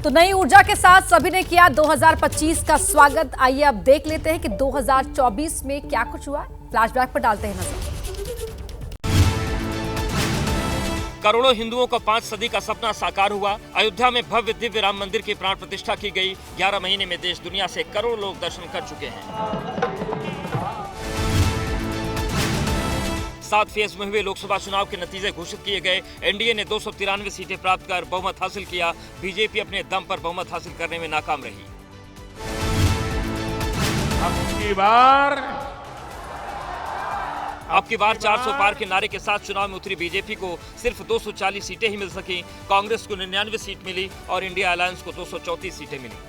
तो नई ऊर्जा के साथ सभी ने किया 2025 का स्वागत। आइए अब देख लेते हैं कि 2024 में क्या कुछ हुआ। फ्लैशबैक पर डालते हैं नजर। करोड़ों हिंदुओं का 5 सदी का सपना साकार हुआ। अयोध्या में भव्य दिव्य राम मंदिर की प्राण प्रतिष्ठा की गई। 11 महीने में देश दुनिया से करोड़ों लोग दर्शन कर चुके हैं। 7 फेज में हुए लोकसभा चुनाव के नतीजे घोषित किए गए। एनडीए ने 293 सीटें प्राप्त कर बहुमत हासिल किया। बीजेपी अपने दम पर बहुमत हासिल करने में नाकाम रही। अब की बार 400 पार के नारे के साथ चुनाव में उतरी बीजेपी को सिर्फ 240 सीटें ही मिल सकी। कांग्रेस को 99 सीट मिली और इंडिया अलायंस को 234 सीटें मिली।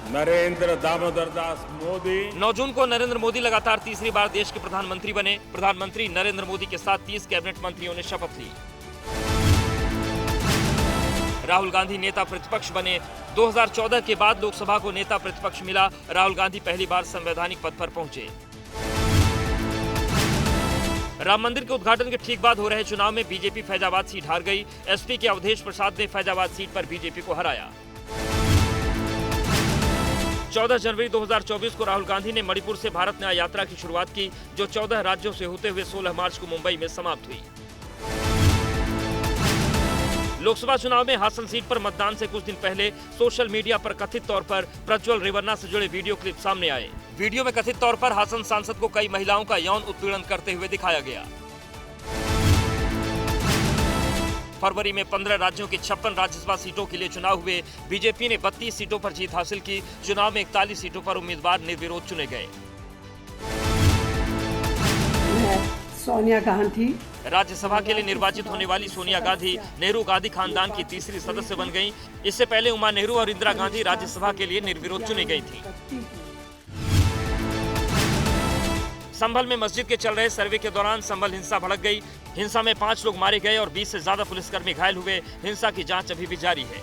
नरेंद्र दामोदर दास मोदी 9 जून को नरेंद्र मोदी लगातार तीसरी बार देश के प्रधानमंत्री बने। प्रधानमंत्री नरेंद्र मोदी के साथ 30 कैबिनेट मंत्रियों ने शपथ ली। राहुल गांधी नेता प्रतिपक्ष बने। 2014 के बाद लोकसभा को नेता प्रतिपक्ष मिला। राहुल गांधी पहली बार संवैधानिक पद पर पहुंचे। राम मंदिर के उद्घाटन के ठीक बाद हो रहे चुनाव में बीजेपी फैजाबाद सीट हार गई। एसपी के अवधेश प्रसाद ने फैजाबाद सीट पर बीजेपी को हराया। 14 जनवरी 2024 को राहुल गांधी ने मणिपुर से भारत न्याय यात्रा की शुरुआत की, जो 14 राज्यों से होते हुए 16 मार्च को मुंबई में समाप्त हुई। लोकसभा चुनाव में हासन सीट पर मतदान से कुछ दिन पहले सोशल मीडिया पर कथित तौर पर प्रज्वल रेवन्ना से जुड़े वीडियो क्लिप सामने आए। वीडियो में कथित तौर पर हासन सांसद को कई महिलाओं का यौन उत्पीड़न करते हुए दिखाया गया। फरवरी में 15 राज्यों की 56 राज्यसभा सीटों के लिए चुनाव हुए। बीजेपी ने 32 सीटों पर जीत हासिल की। चुनाव में 41 सीटों पर उम्मीदवार निर्विरोध चुने गए। सोनिया गांधी राज्यसभा के लिए निर्वाचित होने वाली सोनिया गांधी नेहरू गांधी खानदान की तीसरी सदस्य बन गईं। इससे पहले उमा नेहरू और इंदिरा गांधी राज्यसभा के लिए निर्विरोध चुनी गई थी। संभल में मस्जिद के चल रहे सर्वे के दौरान संभल हिंसा भड़क गई। हिंसा में 5 लोग मारे गए और 20 से ज्यादा पुलिसकर्मी घायल हुए। हिंसा की जांच अभी भी जारी है।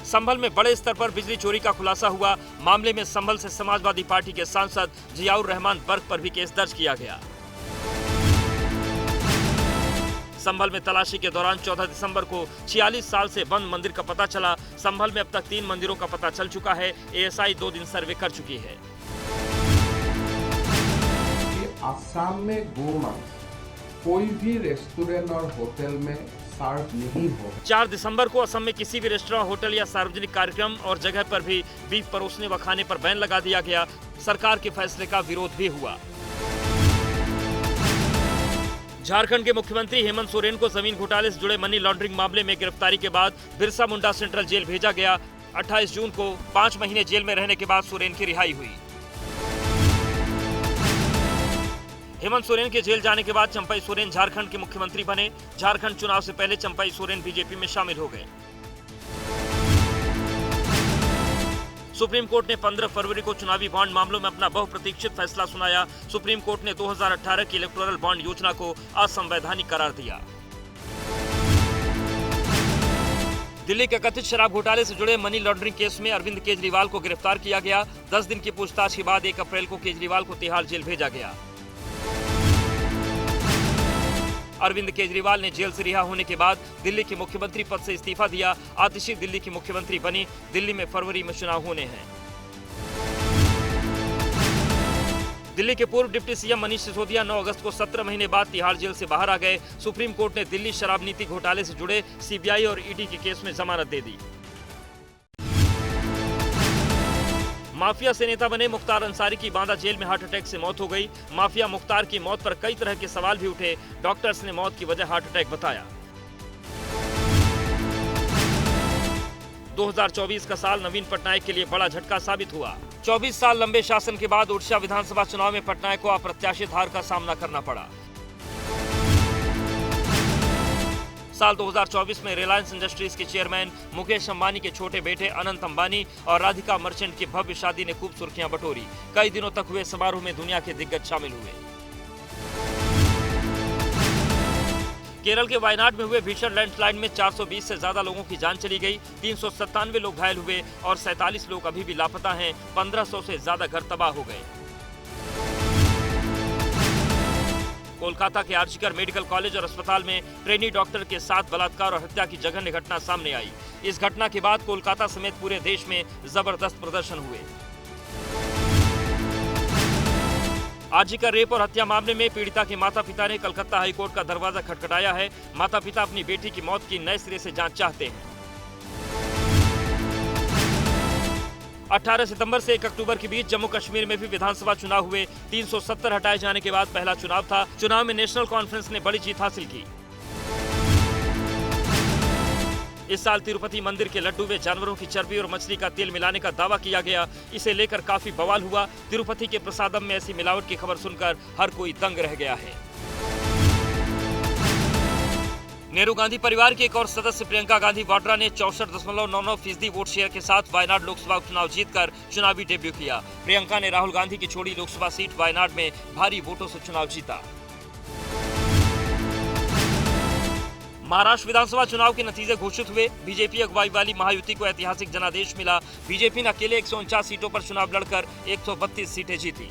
संभल में बड़े स्तर पर बिजली चोरी का खुलासा हुआ। मामले में संभल से समाजवादी पार्टी के सांसद जियाउर रहमान बर्क पर भी केस दर्ज किया गया। संभल में तलाशी के दौरान 14 दिसंबर को 46 साल से बंद मंदिर का पता चला। संभल में अब तक 3 मंदिरों का पता चल चुका है। एएसआई 2 दिन सर्वे कर चुकी है। आसाम में गोमांस कोई भी रेस्टोरेंट और होटल में सर्व नहीं हो। 4 दिसंबर को असम में किसी भी रेस्टोरेंट, होटल या सार्वजनिक कार्यक्रम और जगह पर भी बीफ परोसने व खाने पर बैन लगा दिया गया। सरकार के फैसले का विरोध भी हुआ। झारखंड के मुख्यमंत्री हेमंत सोरेन को जमीन घोटाले से जुड़े मनी लॉन्ड्रिंग मामले में गिरफ्तारी के बाद बिरसा मुंडा सेंट्रल जेल भेजा गया। 28 जून को 5 महीने जेल में रहने के बाद सोरेन की रिहाई हुई। हेमंत सोरेन के जेल जाने के बाद चंपई सोरेन झारखंड के मुख्यमंत्री बने। झारखंड चुनाव से पहले चंपई सोरेन बीजेपी में शामिल हो गए। सुप्रीम कोर्ट ने 15 फरवरी को चुनावी बॉन्ड मामलों में अपना बहुप्रतीक्षित फैसला सुनाया। सुप्रीम कोर्ट ने 2018 की इलेक्टोरल बॉन्ड योजना को असंवैधानिक करार दिया। दिल्ली के कथित शराब घोटाले से जुड़े मनी लॉन्ड्रिंग केस में अरविंद केजरीवाल को गिरफ्तार किया गया। 10 दिन की पूछताछ के बाद 1 अप्रैल को केजरीवाल को तिहाड़ जेल भेजा गया। अरविंद केजरीवाल ने जेल से रिहा होने के बाद दिल्ली के मुख्यमंत्री पद से इस्तीफा दिया। आतिशी दिल्ली की मुख्यमंत्री बनी। दिल्ली में फरवरी में चुनाव होने हैं। दिल्ली के पूर्व डिप्टी सीएम मनीष सिसोदिया 9 अगस्त को 17 महीने बाद तिहाड़ जेल से बाहर आ गए। सुप्रीम कोर्ट ने दिल्ली शराब नीति घोटाले से जुड़े सीबीआई और ईडी के केस में जमानत दे दी। माफिया से नेता बने मुख्तार अंसारी की बांदा जेल में हार्ट अटैक से मौत हो गई। माफिया मुख्तार की मौत पर कई तरह के सवाल भी उठे। डॉक्टर्स ने मौत की वजह हार्ट अटैक बताया। 2024 का साल नवीन पटनायक के लिए बड़ा झटका साबित हुआ। 24 साल लंबे शासन के बाद ओडिशा विधानसभा चुनाव में पटनायक को अप्रत्याशित हार का सामना करना पड़ा। साल 2024 में रिलायंस इंडस्ट्रीज के चेयरमैन मुकेश अंबानी के छोटे बेटे अनंत अंबानी और राधिका मर्चेंट की भव्य शादी ने खूब सुर्खियां बटोरी। कई दिनों तक हुए समारोह में दुनिया के दिग्गज शामिल हुए। केरल के वायनाड में हुए भीषण लैंडस्लाइड में 420 से ज्यादा लोगों की जान चली गई। 397 लोग घायल हुए और 47 लोग अभी भी लापता हैं। 1500 से ज्यादा घर तबाह हो गए। कोलकाता के आरजीकर मेडिकल कॉलेज और अस्पताल में ट्रेनी डॉक्टर के साथ बलात्कार और हत्या की जघन्य घटना सामने आई। इस घटना के बाद कोलकाता समेत पूरे देश में जबरदस्त प्रदर्शन हुए। आरजीकर रेप और हत्या मामले में पीड़िता के माता पिता ने कलकत्ता हाईकोर्ट का दरवाजा खटखटाया है। माता पिता अपनी बेटी की मौत की नए सिरे से जांच चाहते हैं। 18 सितंबर से 1 अक्टूबर के बीच जम्मू कश्मीर में भी विधानसभा चुनाव हुए। 370 हटाए जाने के बाद पहला चुनाव था। चुनाव में नेशनल कॉन्फ्रेंस ने बड़ी जीत हासिल की। इस साल तिरुपति मंदिर के लड्डू में जानवरों की चर्बी और मछली का तेल मिलाने का दावा किया गया। इसे लेकर काफी बवाल हुआ। तिरुपति के प्रसादम में ऐसी मिलावट की खबर सुनकर हर कोई दंग रह गया है। नेहरू गांधी परिवार की एक और सदस्य प्रियंका गांधी वाड्रा ने 64.99% वोट शेयर के साथ वायनाड लोकसभा उपचुनाव जीतकर चुनावी डेब्यू किया। प्रियंका ने राहुल गांधी की छोड़ी लोकसभा सीट वायनाड में भारी वोटों से चुनाव जीता। महाराष्ट्र विधानसभा चुनाव के नतीजे घोषित हुए। बीजेपी अगुवाई वाली महायुति को ऐतिहासिक जनादेश मिला। बीजेपी ने अकेले 149 सीटों पर चुनाव लड़कर 132 सीटें जीती।